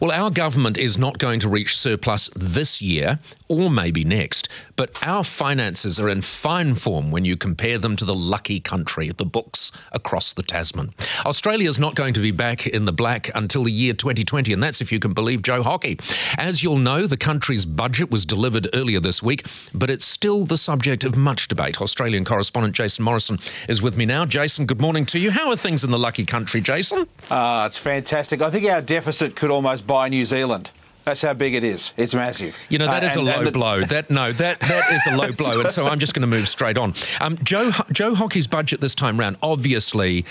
Well, our government is not going to reach surplus this year, or maybe next, but our finances are in fine form when you compare them to the lucky country, the books across the Tasman. Australia's not going to be back in the black until the year 2020, and that's if you can believe Joe Hockey. As you'll know, the country's budget was delivered earlier this week, but it's still the subject of much debate. Australian correspondent Jason Morrison is with me now. Jason, good morning to you. How are things in the lucky country, Jason? It's fantastic. I think our deficit could almost buy New Zealand. That's how big it is. It's massive. You know, that is a low blow. That is a low blow. And so I'm just going to move straight on. Joe Hockey's budget this time round, obviously,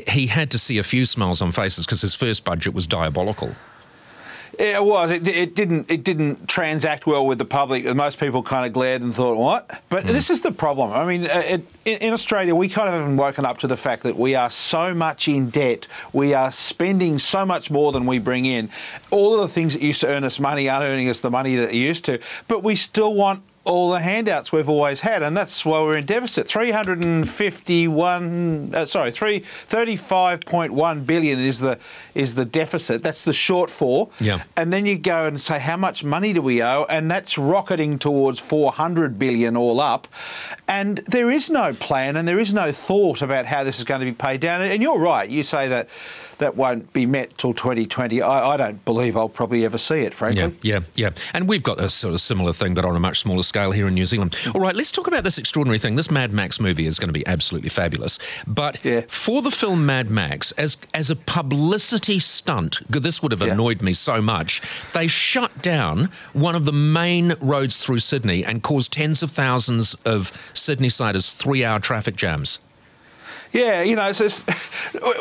he had to see a few smiles on faces because his first budget was diabolical. It was. It didn't transact well with the public. Most people kind of glared and thought, what? But this is the problem. I mean, in Australia, we kind of haven't woken up to the fact that we are so much in debt. We are spending so much more than we bring in. All of the things that used to earn us money aren't earning us the money that they used to. But we still want all the handouts we've always had, and that's why we're in deficit. 35.1 billion is the deficit. That's the shortfall. Yeah. And then you go and say, how much money do we owe? And that's rocketing towards 400 billion all up. And there is no plan and there is no thought about how this is going to be paid down. And you're right. You say that won't be met till 2020. I don't believe I'll probably ever see it, frankly. Yeah. And we've got a sort of similar thing, but on a much smaller scale here in New Zealand. All right, let's talk about this extraordinary thing. This Mad Max movie is going to be absolutely fabulous. But for the film Mad Max, as a publicity stunt, this would have annoyed me so much, they shut down one of the main roads through Sydney and caused tens of thousands of Sydney-siders 3-hour traffic jams. Yeah, you know,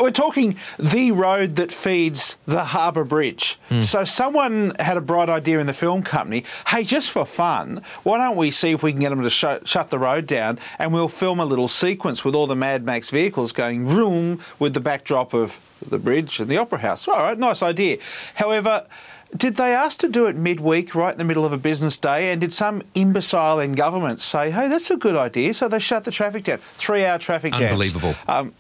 we're talking the road that feeds the Harbour Bridge. So someone had a bright idea in the film company, hey, just for fun, why don't we see if we can get them to shut the road down and we'll film a little sequence with all the Mad Max vehicles going vroom with the backdrop of the bridge and the Opera House. All right, nice idea. However, did they ask to do it midweek, right in the middle of a business day? And did some imbecile in government say, hey, that's a good idea? So they shut the traffic down. 3-hour traffic jams. Unbelievable.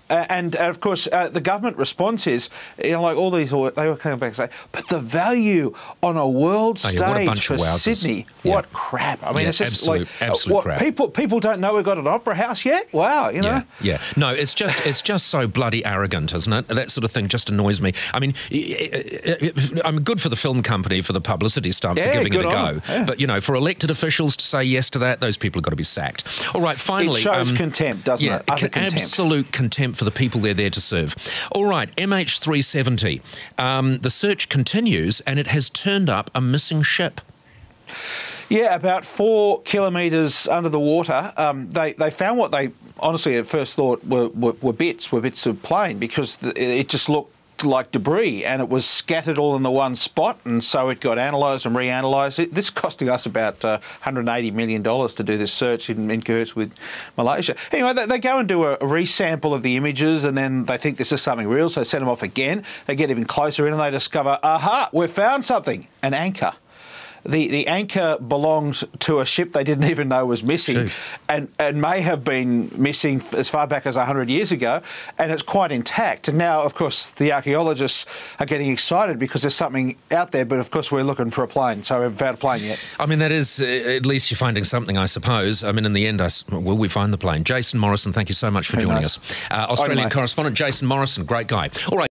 And of course, the government response is, you know, like all these, they were coming back and say, but the value on a world stage for Sydney, what crap. I mean, it's just absolute crap. People don't know we've got an opera house yet? Wow, you know? Yeah. No, it's just so bloody arrogant, isn't it? That sort of thing just annoys me. I mean, I'm good for the film company for the publicity stunt for giving it a go. But, you know, for elected officials to say yes to that, those people have got to be sacked. All right, finally. It shows contempt, doesn't it? Utter contempt. Absolute contempt for the people they're there to serve. All right, MH370. The search continues and it has turned up a missing ship. Yeah, about 4 kilometres under the water. They found what they honestly at first thought were bits of plane because it just looked like debris and it was scattered all in the one spot, and so it got analysed and reanalysed. This costing us about $180 million to do this search in cahoots with Malaysia. Anyway, they go and do a resample of the images and then they think this is something real, so they send them off again. They get even closer in and they discover, aha, we've found something, an anchor. The anchor belonged to a ship they didn't even know was missing and may have been missing as far back as 100 years ago, and it's quite intact. And now, of course, the archaeologists are getting excited because there's something out there, but of course we're looking for a plane, so we haven't found a plane yet. I mean, that is, at least you're finding something, I suppose. I mean, in the end, will we find the plane? Jason Morrison, thank you so much for joining us. Australian correspondent Jason Morrison, great guy. All right.